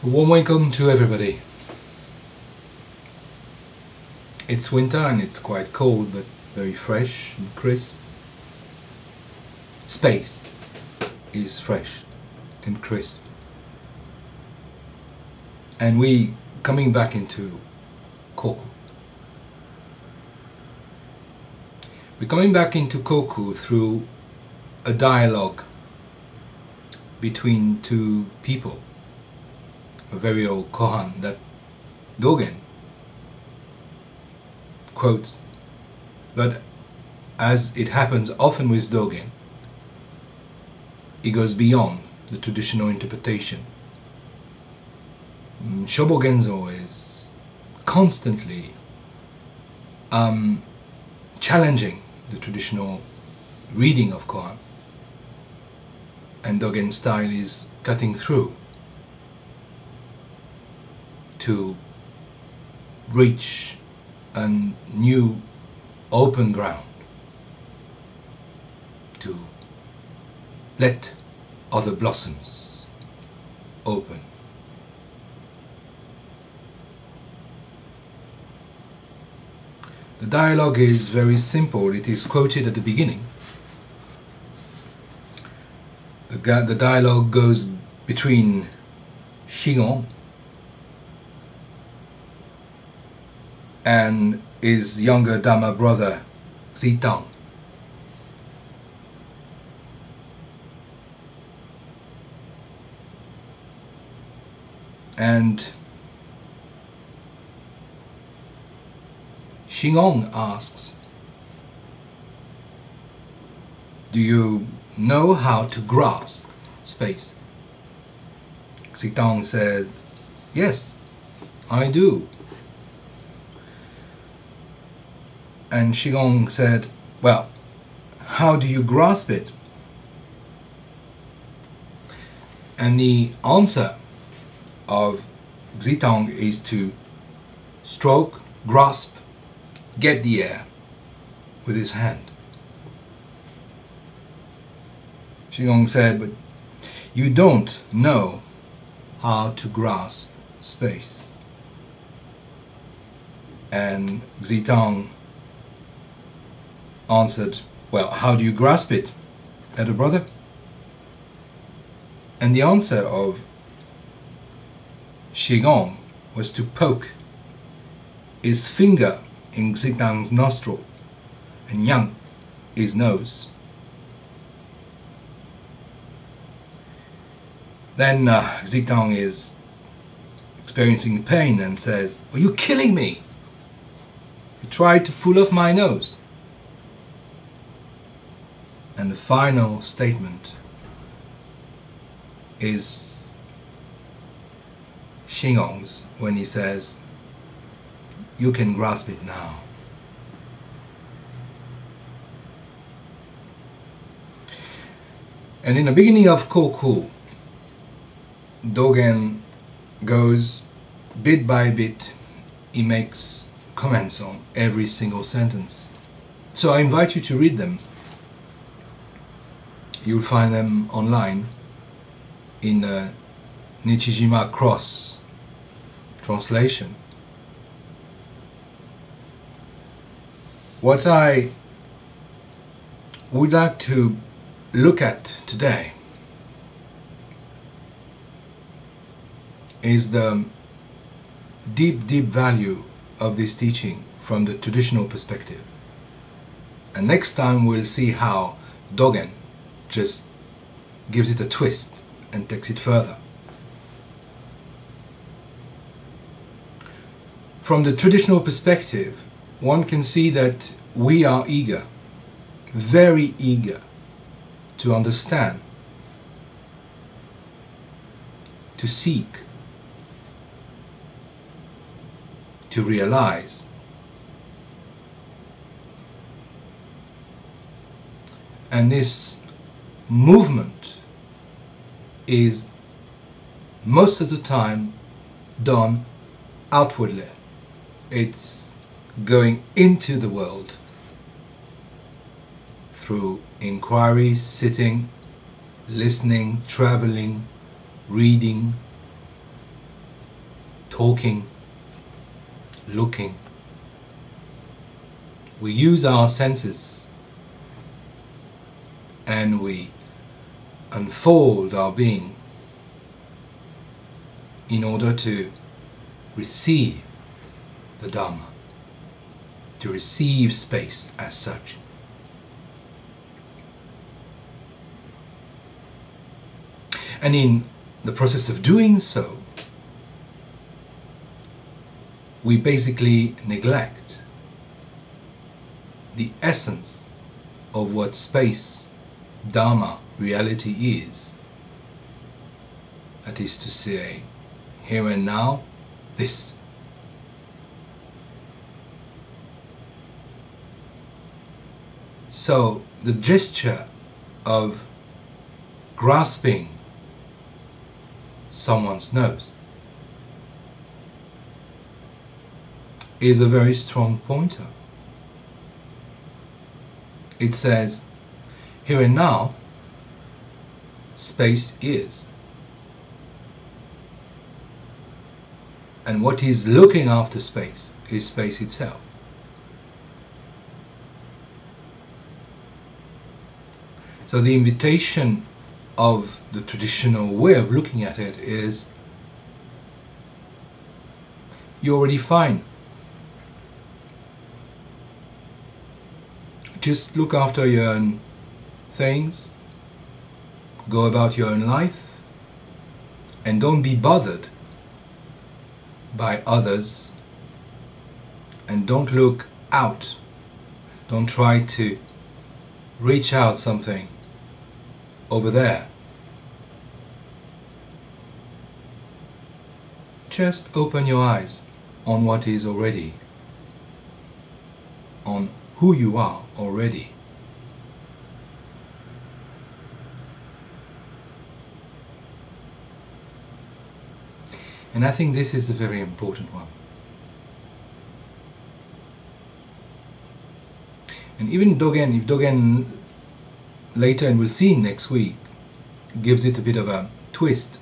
A warm welcome to everybody. It's winter and it's quite cold, but very fresh and crisp. Space is fresh and crisp. And we coming back into koku. We're coming back into koku through a dialogue between two people. A very old koan that Dogen quotes, but as it happens often with Dogen, it goes beyond the traditional interpretation. Shobogenzo is constantly challenging the traditional reading of koan, and Dogen's style is cutting through to reach a new open ground, to let other blossoms open. The dialogue is very simple. It is quoted at the beginning. The dialogue goes between Shigong and his younger Dharma brother, Zitang. And Shigong asks, "Do you know how to grasp space?" Zitang said, "Yes, I do." And Shigong said, "Well, how do you grasp it?" And the answer of Zitang is to stroke, grasp, get the air with his hand. Shigong said, "But you don't know how to grasp space." And Zitang answered, "Well, how do you grasp it, elder brother?" And the answer of Shigong was to poke his finger in Zitang's nostril and yank his nose. Then Zitang is experiencing pain and says, "Are you killing me? You tried to pull off my nose." And the final statement is Shigong's when he says, "You can grasp it now." And in the beginning of koku, Dogen goes bit by bit, he makes comments on every single sentence. So I invite you to read them. You'll find them online in the Nichijima Cross translation. What I would like to look at today is the deep value of this teaching from the traditional perspective. And next time we'll see how Dogen just gives it a twist and takes it further. From the traditional perspective, one can see that we are eager, very eager, to understand, to seek, to realize. And this movement is most of the time done outwardly. It's going into the world through inquiry, sitting, listening, traveling, reading, talking, looking. We use our senses and we unfold our being in order to receive the Dharma, to receive space as such. And in the process of doing so, we basically neglect the essence of what space, Dharma, reality is. That is to say, here and now, this. So the gesture of grasping someone's nose is a very strong pointer. It says, here and now, space is. And what is looking after space is space itself. So the invitation of the traditional way of looking at it is, you're already fine. Just look after your own things, go about your own life, and don't be bothered by others, and don't look out. Don't try to reach out something over there. Just open your eyes on what is already, on who you are already. And I think this is a very important one. And even Dogen, if Dogen later, and we'll see next week, gives it a bit of a twist.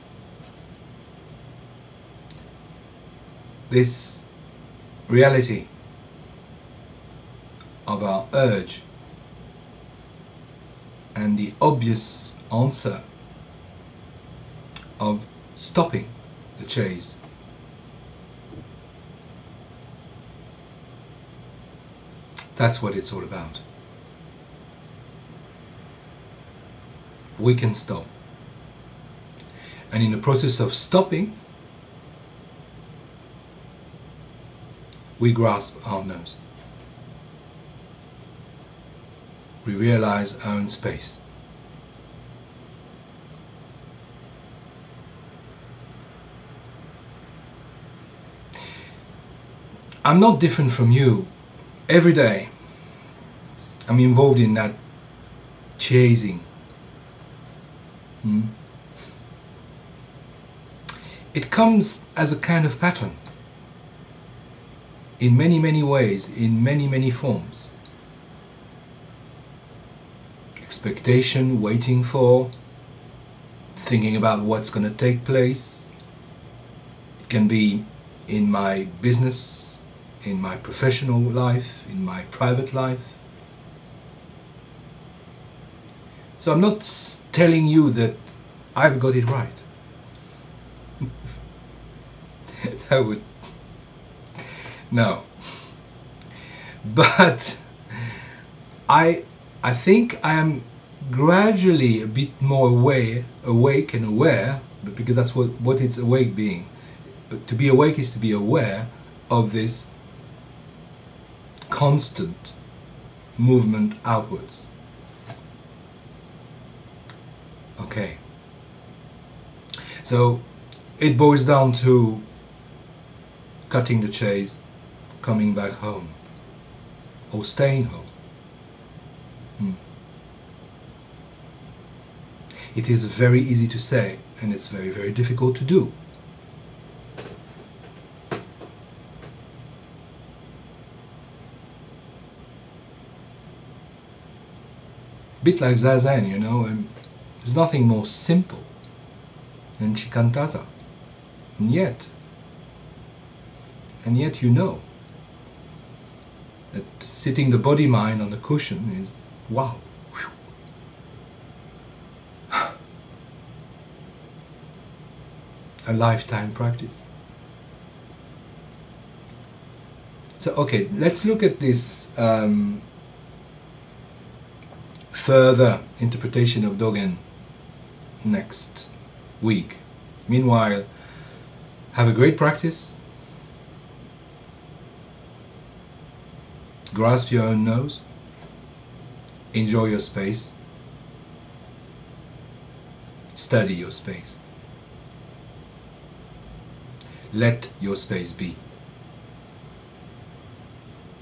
This reality of our urge and the obvious answer of stopping the chase. That's what it's all about. We can stop. And in the process of stopping, we grasp our nose. We realize our own space. I'm not different from you. Every day I'm involved in that chasing. It comes as a kind of pattern in many, many ways, in many, many forms. Expectation, waiting for, thinking about what's going to take place. It can be in my business, in my professional life, in my private life. So I'm not telling you that I've got it right. That would... No. But I think I am gradually a bit more awake and aware, because that's what it's awake being. To be awake is to be aware of this constant movement outwards. Okay. So it boils down to cutting the chase, coming back home, or staying home. It is very easy to say, and it's very, very difficult to do. Bit like Zazen, you know, there's nothing more simple than Shikantaza. And yet, And yet you know that sitting the body-mind on the cushion is wow. A lifetime practice. So okay, let's look at this further interpretation of Dogen next week. Meanwhile, have a great practice. Grasp your own nose. Enjoy your space. Study your space. Let your space be.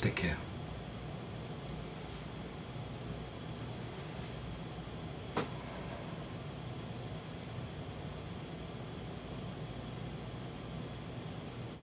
Take care.